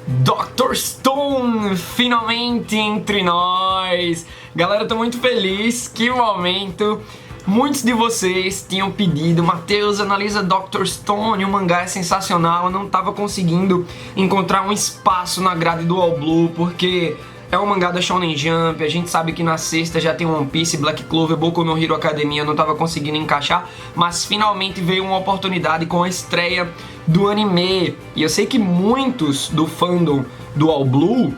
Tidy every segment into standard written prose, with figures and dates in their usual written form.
Dr. Stone finalmente entre nós! Galera, eu tô muito feliz, que momento! Muitos de vocês tinham pedido, Matheus, analisa Dr. Stone, o mangá é sensacional. Eu não tava conseguindo encontrar um espaço na grade do All Blue, porque é um mangá da Shonen Jump, a gente sabe que na sexta já tem One Piece, Black Clover, Boku no Hero Academia, eu não tava conseguindo encaixar, mas finalmente veio uma oportunidade com a estreia do anime. E eu sei que muitos do fandom do All Blue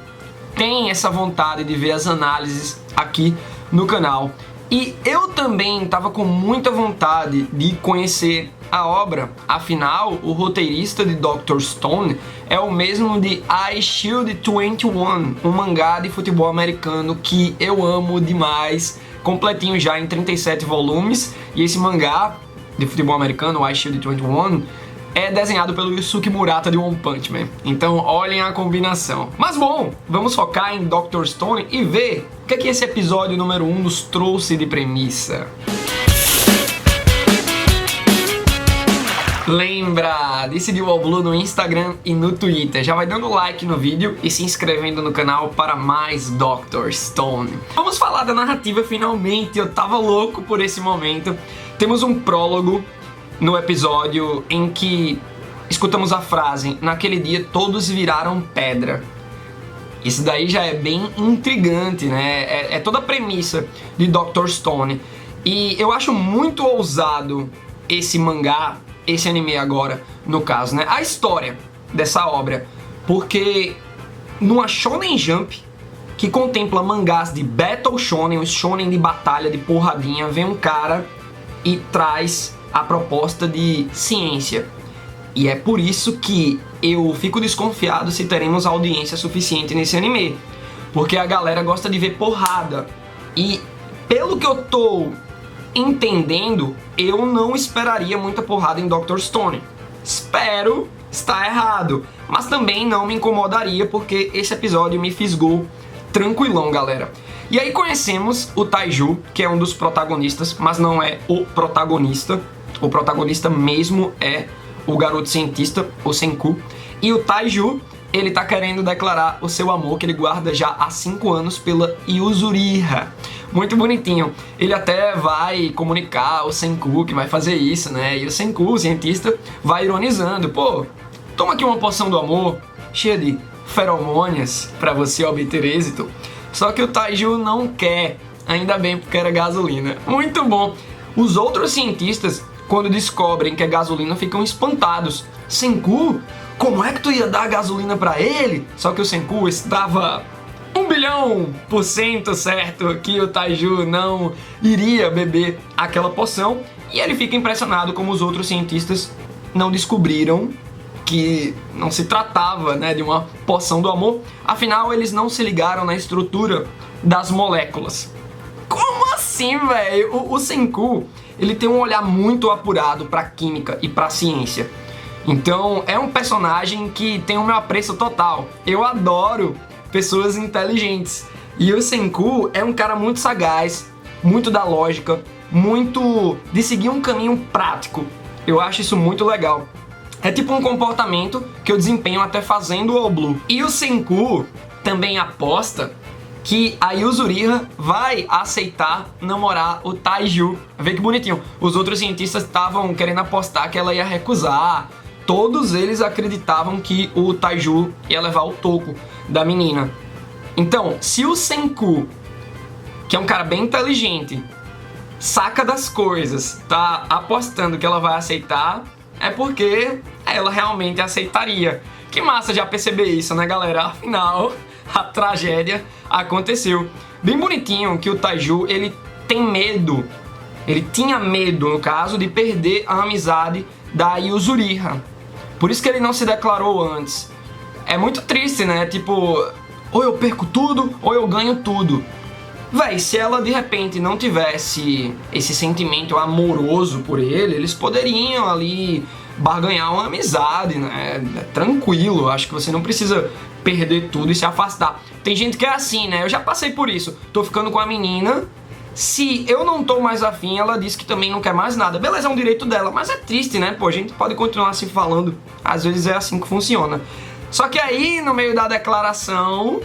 têm essa vontade de ver as análises aqui no canal. E eu também estava com muita vontade de conhecer a obra, afinal, o roteirista de Dr. Stone é o mesmo de Eyeshield 21, um mangá de futebol americano que eu amo demais, completinho já em 37 volumes, e esse mangá de futebol americano, Eyeshield 21, é desenhado pelo Yusuke Murata de One Punch Man. Então olhem a combinação. Mas bom, vamos focar em Dr. Stone e ver o que é que esse episódio número 1 nos trouxe de premissa. Lembra de seguir o All Blue no Instagram e no Twitter. Já vai dando like no vídeo e se inscrevendo no canal para mais Dr. Stone. Vamos falar da narrativa finalmente, eu tava louco por esse momento. Temos um prólogo no episódio em que escutamos a frase: naquele dia todos viraram pedra. Isso daí já é bem intrigante, né? É toda a premissa de Dr. Stone. E eu acho muito ousado esse mangá, esse anime agora, no caso, né? A história dessa obra. Porque numa Shonen Jump, que contempla mangás de Battle Shonen, os shonen de batalha, de porradinha, vem um cara e traz a proposta de ciência. E é por isso que eu fico desconfiado se teremos audiência suficiente nesse anime, porque a galera gosta de ver porrada. E pelo que eu tô entendendo, eu não esperaria muita porrada em Dr. Stone. Espero estar errado, mas também não me incomodaria, porque esse episódio me fisgou tranquilão, galera. E aí conhecemos o Taiju, que é um dos protagonistas, mas não é o protagonista. O protagonista mesmo é o garoto cientista, o Senku. E o Taiju, ele tá querendo declarar o seu amor, que ele guarda já há 5 anos, pela Yuzuriha. Muito bonitinho. Ele até vai comunicar ao Senku que vai fazer isso, né? E o Senku, o cientista, vai ironizando. Pô, toma aqui uma poção do amor, cheia de feromônias, pra você obter êxito. Só que o Taiju não quer, ainda bem, porque era gasolina. Muito bom. Os outros cientistas, quando descobrem que é gasolina, ficam espantados. Senku, como é que tu ia dar gasolina pra ele? Só que o Senku estava 1 bilhão% certo que o Taiju não iria beber aquela poção. E ele fica impressionado como os outros cientistas não descobriram que não se tratava, né, de uma poção do amor. Afinal, eles não se ligaram na estrutura das moléculas. Como assim, velho? O Senku, ele tem um olhar muito apurado pra química e pra ciência. Então, é um personagem que tem o meu apreço total. Eu adoro pessoas inteligentes. E o Senku é um cara muito sagaz, muito da lógica, muito de seguir um caminho prático. Eu acho isso muito legal. É tipo um comportamento que eu desempenho até fazendo o All Blue. E o Senku também aposta que a Yuzuriha vai aceitar namorar o Taiju. Vê que bonitinho. Os outros cientistas estavam querendo apostar que ela ia recusar. Todos eles acreditavam que o Taiju ia levar o toco da menina. Então, se o Senku, que é um cara bem inteligente, saca das coisas, tá apostando que ela vai aceitar, é porque ela realmente aceitaria. Que massa já perceber isso, né, galera? Afinal, a tragédia aconteceu. Bem bonitinho que o Taiju, ele tem medo, ele tinha medo, no caso, de perder a amizade da Yuzuriha. Por isso que ele não se declarou antes. É muito triste, né? Tipo, ou eu perco tudo, ou eu ganho tudo. Véi, se ela de repente não tivesse esse sentimento amoroso por ele, eles poderiam ali barganhar uma amizade, né? Tranquilo, acho que você não precisa perder tudo e se afastar. Tem gente que é assim, né? Eu já passei por isso. Tô ficando com a menina, se eu não tô mais afim, ela diz que também não quer mais nada. Beleza, é um direito dela, mas é triste, né? Pô, a gente pode continuar se falando. Às vezes é assim que funciona. Só que aí, no meio da declaração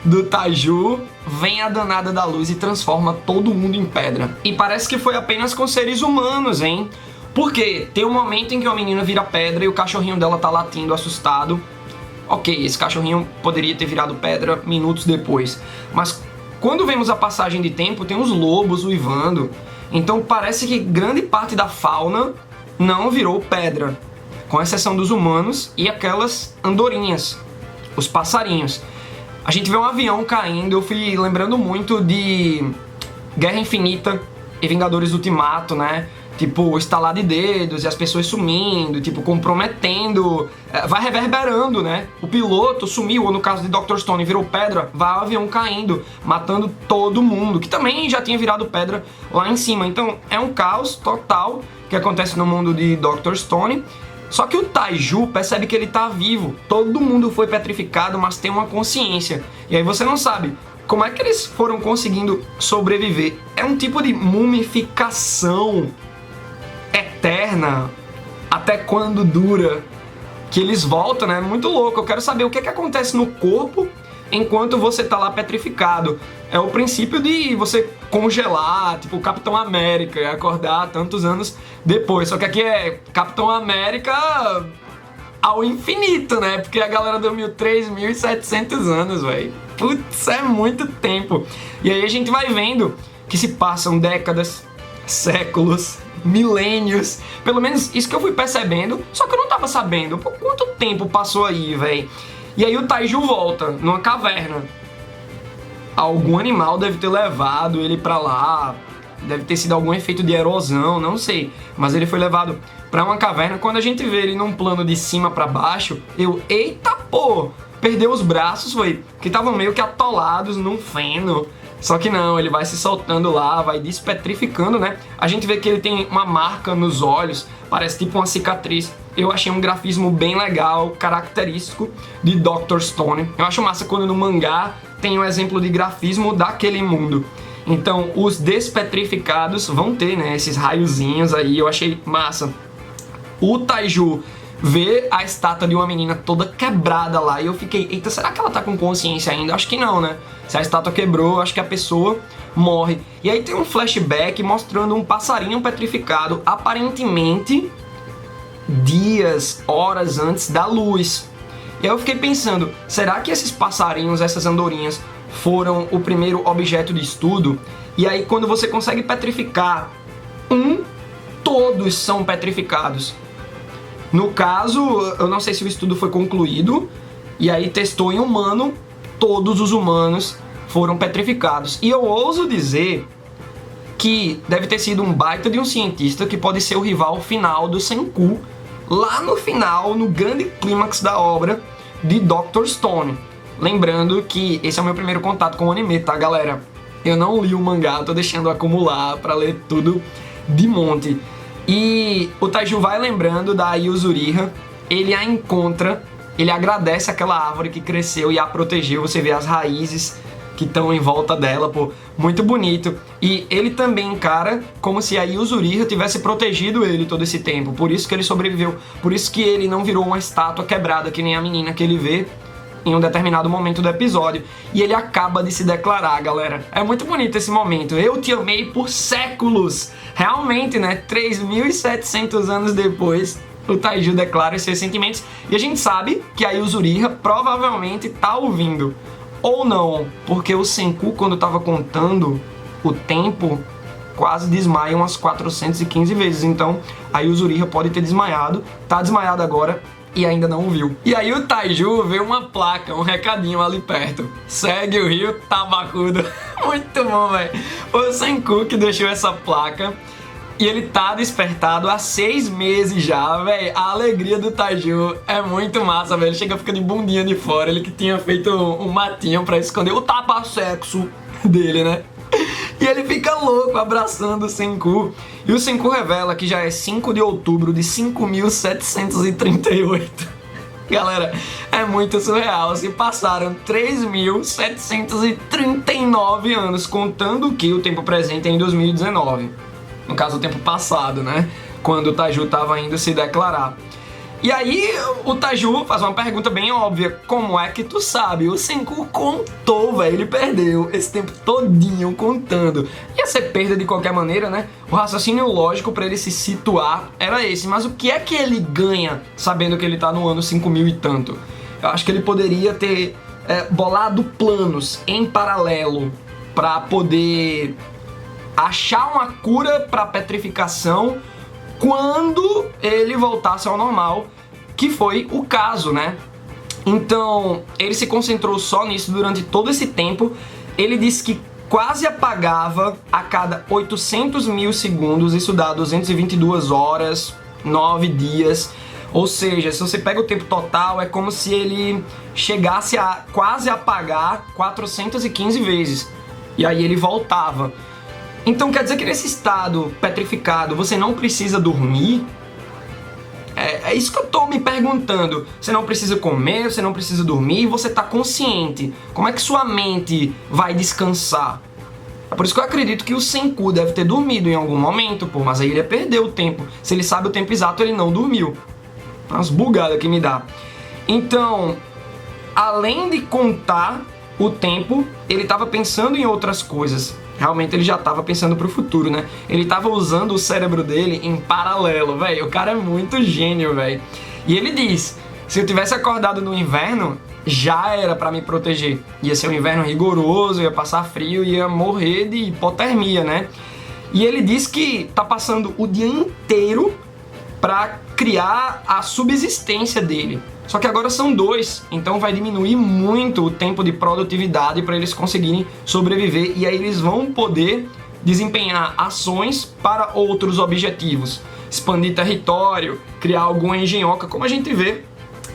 do Taiju, vem a danada da luz e transforma todo mundo em pedra. E parece que foi apenas com seres humanos, hein? Porque tem um momento em que a menina vira pedra e o cachorrinho dela tá latindo, assustado. Ok, esse cachorrinho poderia ter virado pedra minutos depois. Mas quando vemos a passagem de tempo, tem os lobos uivando. Então parece que grande parte da fauna não virou pedra, com exceção dos humanos e aquelas andorinhas, os passarinhos. A gente vê um avião caindo, eu fui lembrando muito de Guerra Infinita e Vingadores Ultimato, né? Tipo, estalar de dedos e as pessoas sumindo, tipo, comprometendo, vai reverberando, né? O piloto sumiu, ou no caso de Dr. Stone, virou pedra, vai o avião caindo, matando todo mundo, que também já tinha virado pedra lá em cima. Então, é um caos total que acontece no mundo de Dr. Stone. Só que o Taiju percebe que ele tá vivo, todo mundo foi petrificado, mas tem uma consciência. E aí você não sabe como é que eles foram conseguindo sobreviver. É um tipo de mumificação eterna, até quando dura, que eles voltam, né? Muito louco. Eu quero saber o que acontece no corpo enquanto você tá lá petrificado. É o princípio de você congelar, tipo o Capitão América, e acordar tantos anos depois. Só que aqui é Capitão América ao infinito, né? Porque a galera dormiu 3.700 anos, velho. Putz, é muito tempo. E aí a gente vai vendo que se passam décadas, séculos, milênios, pelo menos isso que eu fui percebendo, só que eu não tava sabendo por quanto tempo passou aí, velho. E aí o Taiju volta numa caverna. Algum animal deve ter levado ele pra lá, deve ter sido algum efeito de erosão, não sei, mas ele foi levado pra uma caverna. Quando a gente vê ele num plano de cima pra baixo, eita pô, perdeu os braços, foi, que estavam meio que atolados num feno. Só que não, ele vai se soltando lá, vai despetrificando, né? A gente vê que ele tem uma marca nos olhos, parece tipo uma cicatriz. Eu achei um grafismo bem legal, característico de Dr. Stone. Eu acho massa quando no mangá tem um exemplo de grafismo daquele mundo. Então, os despetrificados vão ter, né, esses raiozinhos aí, eu achei massa. O Taiju vê a estátua de uma menina toda quebrada lá e eu fiquei, eita, será que ela tá com consciência ainda? Acho que não, né? Se a estátua quebrou, acho que a pessoa morre. E aí tem um flashback mostrando um passarinho petrificado, aparentemente dias, horas antes da luz. E aí eu fiquei pensando, será que esses passarinhos, essas andorinhas, foram o primeiro objeto de estudo? E aí quando você consegue petrificar todos são petrificados. No caso, eu não sei se o estudo foi concluído, e aí testou em humano, todos os humanos foram petrificados. E eu ouso dizer que deve ter sido um baita de um cientista que pode ser o rival final do Senku, lá no final, no grande clímax da obra de Dr. Stone. Lembrando que esse é o meu primeiro contato com o anime, tá, galera? Eu não li o mangá, tô deixando acumular pra ler tudo de monte. E o Taiju vai lembrando da Yuzuriha, ele a encontra, ele agradece aquela árvore que cresceu e a protegeu, você vê as raízes que estão em volta dela, pô, muito bonito. E ele também encara como se a Yuzuriha tivesse protegido ele todo esse tempo, por isso que ele sobreviveu, por isso que ele não virou uma estátua quebrada que nem a menina que ele vê em um determinado momento do episódio. E ele acaba de se declarar, galera. É muito bonito esse momento. Eu te amei por séculos. Realmente, né? 3.700 anos depois, o Taiju declara esses sentimentos. E a gente sabe que a Yuzuriha provavelmente tá ouvindo. Ou não, porque o Senku, quando tava contando o tempo, quase desmaia umas 415 vezes. Então, a Yuzuriha pode ter desmaiado. Tá desmaiada agora e ainda não viu. E aí o Taiju vê uma placa, um recadinho ali perto. Segue o rio Tabacudo. Muito bom, velho. Foi o Senku que deixou essa placa. E ele tá despertado há 6 meses já, velho. A alegria do Taiju é muito massa, velho. Ele chega, fica de bundinha de fora. Ele que tinha feito um matinho pra esconder o tapa-sexo dele, né? E ele fica louco abraçando o Senku. E o Senku revela que já é 5 de outubro de 5.738. Galera, é muito surreal. Se passaram 3.739 anos, contando que o tempo presente é em 2019. No caso, o tempo passado, né? Quando o Taiju estava indo se declarar. E aí o Taiju faz uma pergunta bem óbvia: como é que tu sabe? O Senku contou, velho, ele perdeu esse tempo todinho contando. Ia ser perda de qualquer maneira, né? O raciocínio lógico pra ele se situar era esse, mas o que é que ele ganha sabendo que ele tá no ano 5000 e tanto? Eu acho que ele poderia ter bolado planos em paralelo pra poder achar uma cura pra petrificação quando ele voltasse ao normal, que foi o caso, né? Então, ele se concentrou só nisso durante todo esse tempo. Ele disse que quase apagava a cada 800 mil segundos, isso dá 222 horas, 9 dias. Ou seja, se você pega o tempo total, é como se ele chegasse a quase apagar 415 vezes. E aí ele voltava. Então quer dizer que nesse estado petrificado você não precisa dormir? É isso que eu tô me perguntando. Você não precisa comer, você não precisa dormir, você tá consciente. Como é que sua mente vai descansar? É por isso que eu acredito que o Senku deve ter dormido em algum momento, pô, mas aí ele ia perder o tempo. Se ele sabe o tempo exato, ele não dormiu. Umas bugadas que me dá. Então, além de contar o tempo, ele tava pensando em outras coisas. Realmente ele já tava pensando pro futuro, né? Ele tava usando o cérebro dele em paralelo, velho. O cara é muito gênio, velho. E ele diz: se eu tivesse acordado no inverno, já era pra me proteger. Ia ser um inverno rigoroso, ia passar frio, ia morrer de hipotermia, né? E ele diz que tá passando o dia inteiro pra criar a subsistência dele. Só que agora são 2, então vai diminuir muito o tempo de produtividade para eles conseguirem sobreviver, e aí eles vão poder desempenhar ações para outros objetivos. Expandir território, criar alguma engenhoca, como a gente vê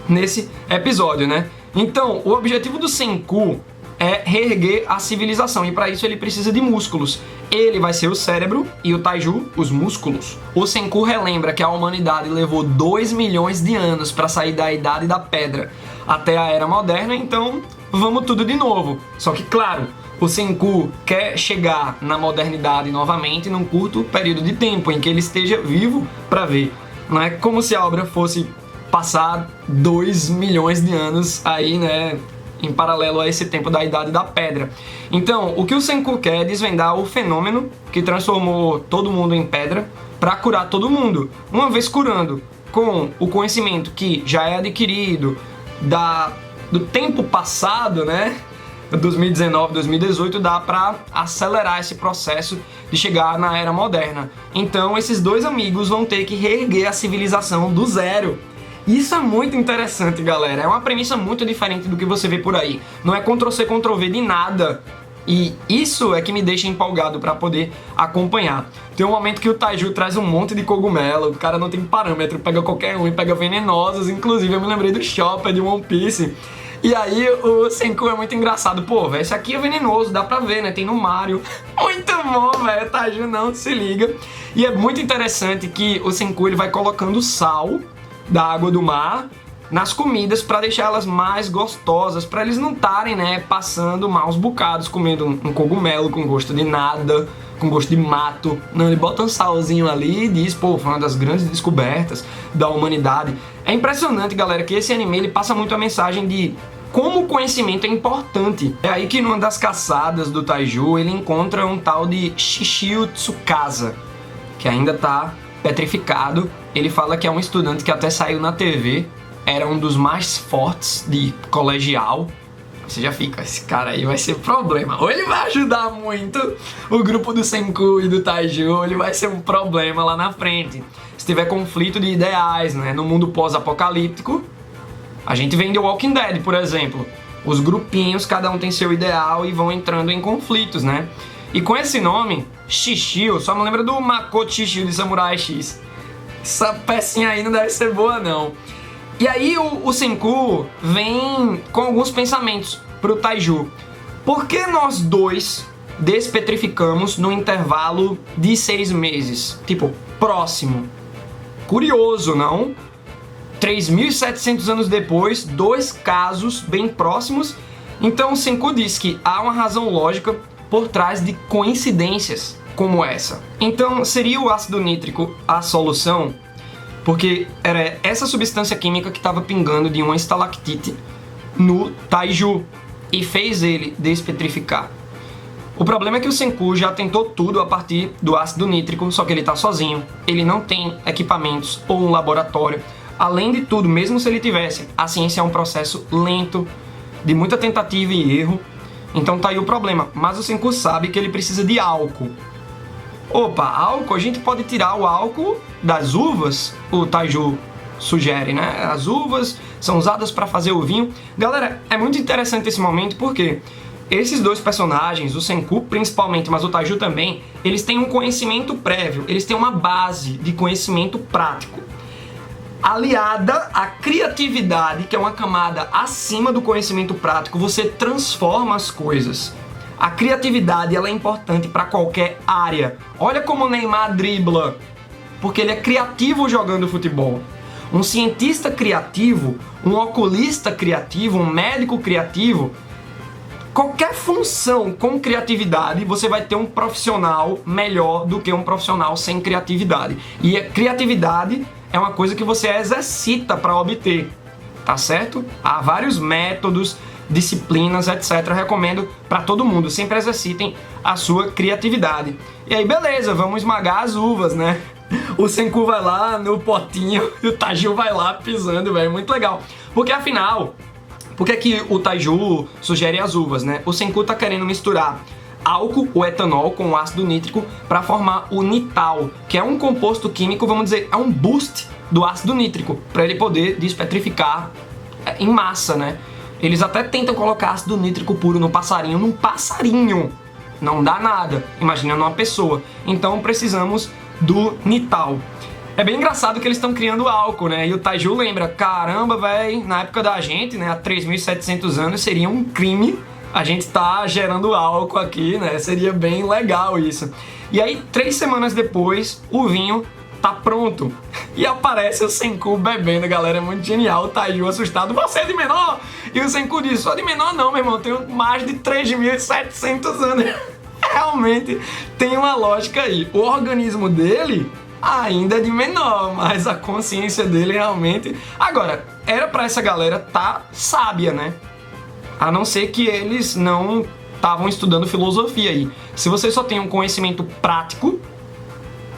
nesse episódio, né? Então, o objetivo do Senku é reerguer a civilização, e para isso ele precisa de músculos. Ele vai ser o cérebro e o Taiju os músculos. O Senku relembra que a humanidade levou 2 milhões de anos para sair da Idade da Pedra até a Era Moderna, então vamos tudo de novo. Só que, claro, o Senku quer chegar na modernidade novamente num curto período de tempo em que ele esteja vivo para ver. Não é como se a obra fosse passar 2 milhões de anos aí, né, em paralelo a esse tempo da Idade da Pedra. Então, o que o Senku quer é desvendar o fenômeno que transformou todo mundo em pedra para curar todo mundo. Uma vez curando, com o conhecimento que já é adquirido do tempo passado, né? 2019, 2018, dá para acelerar esse processo de chegar na Era Moderna. Então, esses 2 amigos vão ter que reerguer a civilização do zero. Isso é muito interessante, galera. É uma premissa muito diferente do que você vê por aí. Não é Ctrl-C, Ctrl-V de nada. E isso é que me deixa empolgado pra poder acompanhar. Tem um momento que o Taiju traz um monte de cogumelo. O cara não tem parâmetro, pega qualquer um e pega venenosos. Inclusive, eu me lembrei do Chopper de One Piece. E aí o Senku é muito engraçado. Pô, velho, esse aqui é venenoso, dá pra ver, né? Tem no Mario. Muito bom, velho. Taiju não se liga. E é muito interessante que o Senku ele vai colocando sal da água do mar nas comidas para deixar elas mais gostosas, para eles não estarem, né, passando maus bocados comendo um cogumelo com gosto de nada, com gosto de mato. Não, ele bota um salzinho ali e diz, pô, foi uma das grandes descobertas da humanidade. É impressionante, galera, que esse anime ele passa muito a mensagem de como o conhecimento é importante. É aí que numa das caçadas do Taiju ele encontra um tal de Shishio Tsukasa, que ainda tá petrificado. Ele fala que é um estudante que até saiu na TV, era um dos mais fortes de colegial. Você já fica, esse cara aí vai ser problema. Ou ele vai ajudar muito o grupo do Senku e do Taiju, ou ele vai ser um problema lá na frente. Se tiver conflito de ideais, né, no mundo pós-apocalíptico, a gente vem de Walking Dead, por exemplo. Os grupinhos, cada um tem seu ideal e vão entrando em conflitos, né? E com esse nome, Shishio, só me lembra do Makoto Shishio de Samurai X. Essa pecinha aí não deve ser boa, não. E aí o Senku vem com alguns pensamentos pro Taiju. Por que nós 2 despetrificamos no intervalo de 6 meses? Tipo, próximo. Curioso, não? 3.700 anos depois, 2 casos bem próximos. Então o Senku diz que há uma razão lógica por trás de coincidências como essa. Então, seria o ácido nítrico a solução? porque era essa substância química que estava pingando de uma estalactite no Taiju e fez ele despetrificar. O problema é que o Senku já tentou tudo a partir do ácido nítrico, só que ele está sozinho, ele não tem equipamentos ou um laboratório. Além de tudo, mesmo se ele tivesse, a ciência é um processo lento, de muita tentativa e erro, então tá aí o problema. Mas o Senku sabe que ele precisa de álcool. Opa, álcool, a gente pode tirar o álcool das uvas, o Taiju sugere, né? As uvas são usadas para fazer o vinho. Galera, é muito interessante esse momento porque esses dois personagens, o Senku principalmente, mas o Taiju também, eles têm um conhecimento prévio, eles têm uma base de conhecimento prático, aliada à criatividade, que é uma camada acima do conhecimento prático. Você transforma as coisas. A criatividade, ela é importante para qualquer área. Olha como o Neymar dribla, porque ele é criativo jogando futebol. Um cientista criativo, um oculista criativo, um médico criativo, qualquer função com criatividade, você vai ter um profissional melhor do que um profissional sem criatividade. E a criatividade é uma coisa que você exercita para obter, tá certo? Há vários métodos, disciplinas, etc. Recomendo para todo mundo, sempre exercitem a sua criatividade. E aí, beleza, vamos esmagar as uvas, né? O Senku vai lá no potinho e o Taiju vai lá pisando, velho, muito legal. Porque afinal, por que é que o Taiju sugere as uvas, né? O Senku tá querendo misturar álcool, o etanol, com o ácido nítrico para formar o nital, que é um composto químico, vamos dizer, é um boost do ácido nítrico, para ele poder despetrificar em massa, né? Eles até tentam colocar ácido nítrico puro no passarinho, num passarinho. Não dá nada, imagina numa pessoa. Então precisamos do nital. É bem engraçado que eles estão criando álcool, né? E o Taiju lembra, caramba, velho, na época da gente, né, há 3.700 anos, seria um crime a gente tá gerando álcool aqui, né? Seria bem legal isso. E aí, 3 semanas depois, o vinho tá pronto. E aparece o Senku bebendo, galera, é muito genial. O Taiju assustado, você é de menor? E o Senku diz, sou de menor não, meu irmão, tenho mais de 3.700 anos. Realmente tem uma lógica aí. O organismo dele ainda é de menor, mas a consciência dele realmente... Agora, era pra essa galera tá sábia, né? A não ser que eles não estavam estudando filosofia aí. Se você só tem um conhecimento prático,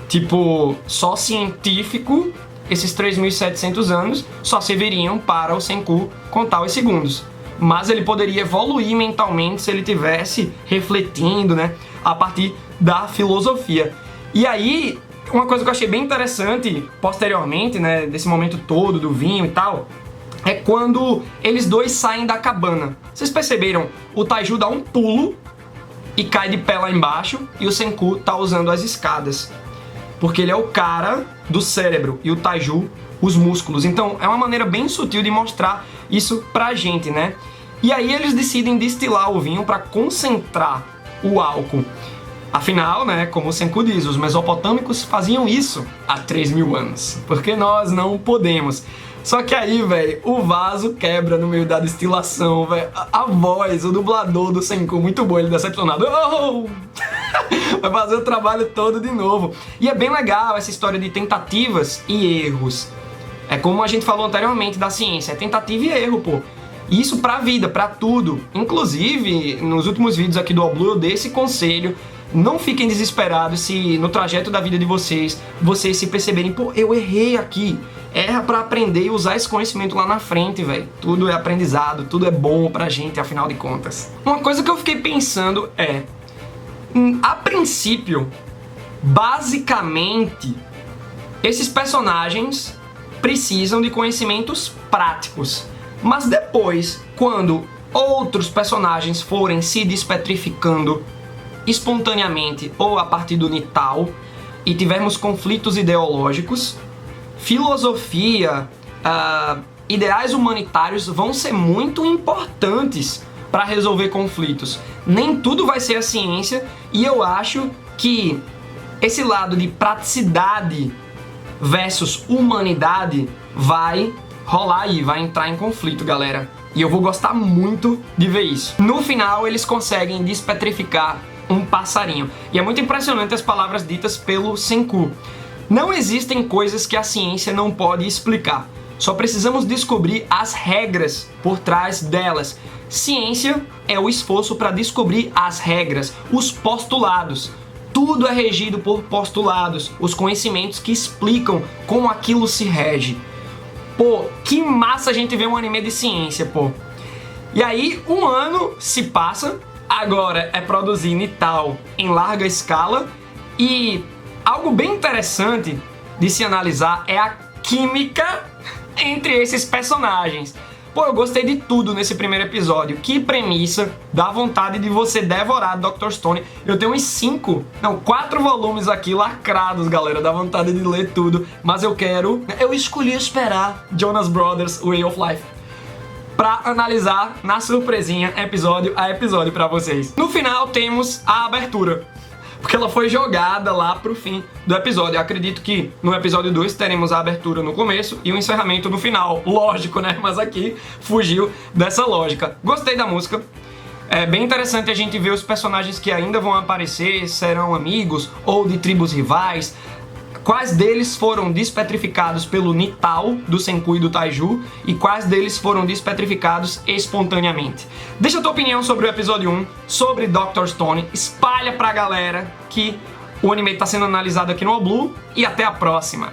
tipo, só científico, esses 3.700 anos só serviriam para o Senku contar os segundos. Mas ele poderia evoluir mentalmente se ele tivesse refletindo, né, a partir da filosofia. E aí, uma coisa que eu achei bem interessante posteriormente, né, desse momento todo do vinho e tal, é quando eles dois saem da cabana. Vocês perceberam? O Taiju dá um pulo e cai de pé lá embaixo, e o Senku tá usando as escadas. Porque ele é o cara do cérebro e o Taiju os músculos. Então é uma maneira bem sutil de mostrar isso pra gente, né? E aí eles decidem destilar o vinho para concentrar o álcool. Afinal, né, como o Senku diz, os mesopotâmicos faziam isso há 3.000 anos. Porque nós não podemos. Só que aí, velho, o vaso quebra no meio da destilação, velho. A voz, o dublador do Senku, muito bom, ele decepcionado. Oh! Vai fazer o trabalho todo de novo. E é bem legal essa história de tentativas e erros. É como a gente falou anteriormente da ciência, é tentativa e erro, pô. Isso pra vida, pra tudo. Inclusive, nos últimos vídeos aqui do Oblu, eu dei esse conselho. Não fiquem desesperados se no trajeto da vida de vocês se perceberem, pô, eu errei aqui. Erra pra aprender e usar esse conhecimento lá na frente, velho. Tudo é aprendizado, tudo é bom pra gente, afinal de contas. Uma coisa que eu fiquei pensando é, a princípio, basicamente, esses personagens precisam de conhecimentos práticos. Mas depois, quando outros personagens forem se despetrificando espontaneamente ou a partir do nital e tivermos conflitos ideológicos, filosofia, ideais humanitários vão ser muito importantes para resolver conflitos. Nem tudo vai ser a ciência, e eu acho que esse lado de praticidade versus humanidade vai rolar aí, vai entrar em conflito, galera. E eu vou gostar muito de ver isso. No final, eles conseguem despetrificar um passarinho. E é muito impressionante as palavras ditas pelo Senku. Não existem coisas que a ciência não pode explicar. Só precisamos descobrir as regras por trás delas. Ciência é o esforço para descobrir as regras, os postulados. Tudo é regido por postulados, os conhecimentos que explicam como aquilo se rege. Pô, que massa a gente ver um anime de ciência, pô. E aí, um ano se passa, agora é produzido e tal, em larga escala, e algo bem interessante de se analisar é a química entre esses personagens. Pô, eu gostei de tudo nesse primeiro episódio. Que premissa, dá vontade de você devorar Dr. Stone. Eu tenho uns 4 volumes aqui lacrados, galera. Dá vontade de ler tudo. Mas eu escolhi esperar Jonas Brothers Way of Life pra analisar na surpresinha, episódio a episódio pra vocês. No final temos a abertura, porque ela foi jogada lá pro fim do episódio. Eu acredito que no episódio 2 teremos a abertura no começo e o encerramento no final. Lógico, né? Mas aqui fugiu dessa lógica. Gostei da música. É bem interessante a gente ver os personagens que ainda vão aparecer, serão amigos ou de tribos rivais. Quais deles foram despetrificados pelo Nital do Senku e do Taiju e quais deles foram despetrificados espontaneamente. Deixa a tua opinião sobre o episódio 1, sobre Dr. Stone, espalha pra galera que o anime está sendo analisado aqui no Oblu e até a próxima!